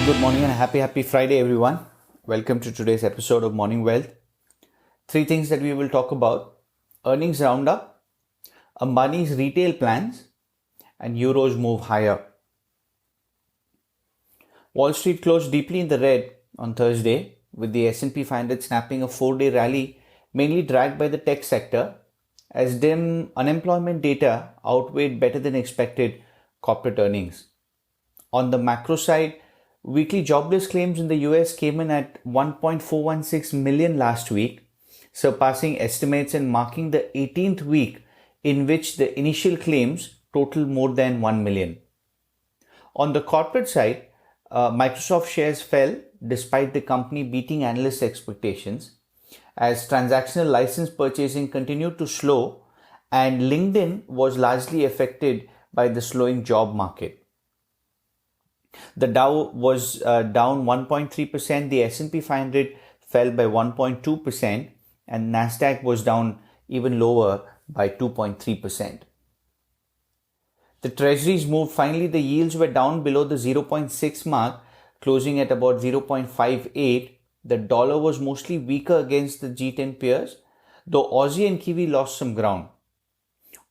Good morning and happy Friday, everyone. Welcome to today's episode of Morning Wealth. Three things that we will talk about: earnings roundup, Ambani's retail plans, and euros move higher. Wall Street closed deeply in the red on Thursday, with the S&P 500 snapping a four-day rally, mainly dragged by the tech sector, as dim unemployment data outweighed better than expected corporate earnings. On the macro side, weekly jobless claims in the US came in at 1.416 million last week, surpassing estimates and marking the 18th week in which the initial claims total more than 1 million. On the corporate side, Microsoft shares fell despite the company beating analyst expectations, as transactional license purchasing continued to slow and LinkedIn was largely affected by the slowing job market. The Dow was down 1.3%, the S&P 500 fell by 1.2%, and Nasdaq was down even lower by 2.3%. The treasuries moved. Finally, the yields were down below the 0.6 mark, closing at about 0.58. The dollar was mostly weaker against the G10 peers, though Aussie and Kiwi lost some ground.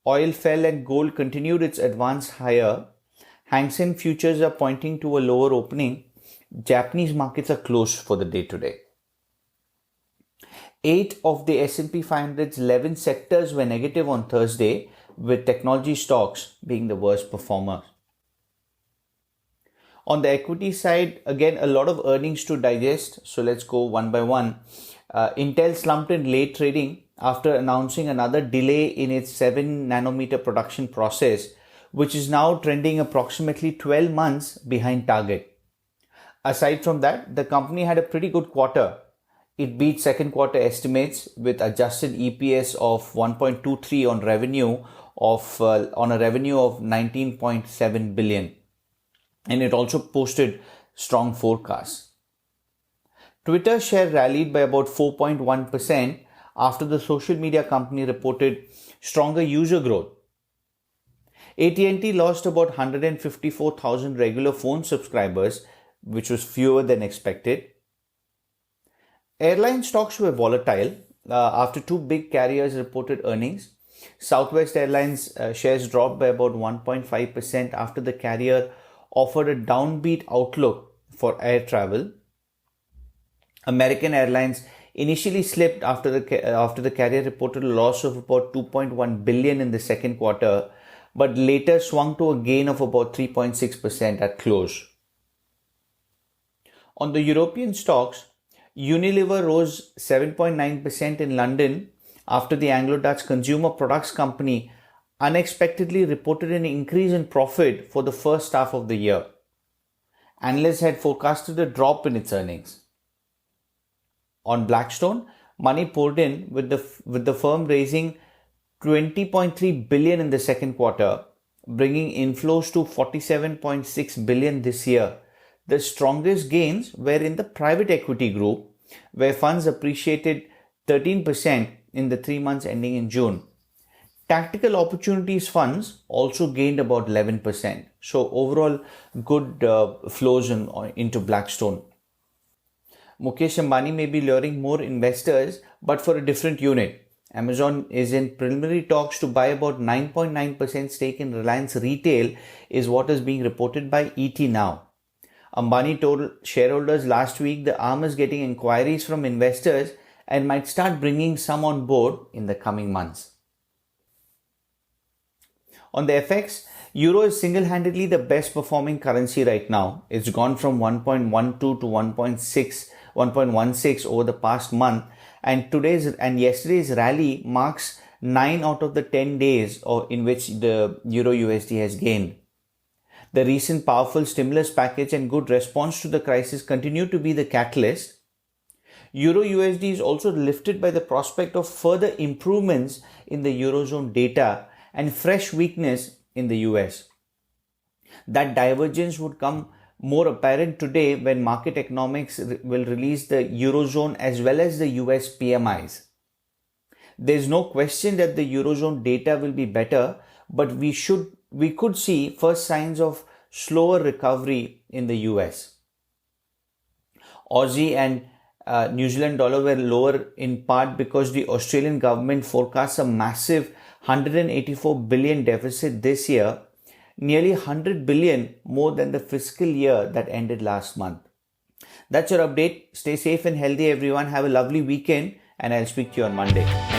Oil fell and gold continued its advance higher. Hang Seng futures are pointing to a lower opening. Japanese markets are closed for the day today. 8 of the S&P 500's 11 sectors were negative on Thursday, with technology stocks being the worst performers. On the equity side, again, a lot of earnings to digest, so let's go one by one. Intel slumped in late trading after announcing another delay in its 7 nanometer production process, which is now trending approximately 12 months behind target. Aside from that, the company had a pretty good quarter. It beat second quarter estimates with adjusted EPS of 1.23 on a revenue of 19.7 billion. And it also posted strong forecasts. Twitter share rallied by about 4.1% after the social media company reported stronger user growth. AT&T lost about 154,000 regular phone subscribers, which was fewer than expected. Airline stocks were volatile after two big carriers reported earnings. Southwest Airlines shares dropped by about 1.5% after the carrier offered a downbeat outlook for air travel. American Airlines initially slipped after the carrier reported a loss of about 2.1 billion in the second quarter, but later swung to a gain of about 3.6% at close. On the European stocks, Unilever rose 7.9% in London after the Anglo-Dutch consumer products company unexpectedly reported an increase in profit for the first half of the year. Analysts had forecasted a drop in its earnings. On Blackstone, money poured in with the firm raising 20.3 billion in the second quarter, bringing inflows to 47.6 billion this year. The strongest gains were in the private equity group, where funds appreciated 13% in the 3 months ending in June. Tactical opportunities funds also gained about 11%. So overall, good flows into Blackstone. Mukesh Ambani may be luring more investors, but for a different unit. Amazon is in preliminary talks to buy about 9.9% stake in Reliance Retail, is what is being reported by ET Now. Ambani told shareholders last week the arm is getting inquiries from investors and might start bringing some on board in the coming months. On the FX, Euro is single-handedly the best performing currency right now. It's gone from 1.12 to 1.16 over the past month, and yesterday's rally marks 9 out of the 10 days in which the Euro USD has gained. The recent powerful stimulus package and good response to the crisis continue to be the catalyst. Euro USD is also lifted by the prospect of further improvements in the Eurozone data and fresh weakness in the US. That divergence would come more apparent today when market economics will release the Eurozone as well as the US PMIs. There's no question that the Eurozone data will be better, but we could see first signs of slower recovery in the US. Aussie and New Zealand dollar were lower in part because the Australian government forecasts a massive 184 billion deficit this year, nearly 100 billion more than the fiscal year that ended last month. That's your update. Stay safe and healthy, everyone. Have a lovely weekend, and I'll speak to you on Monday.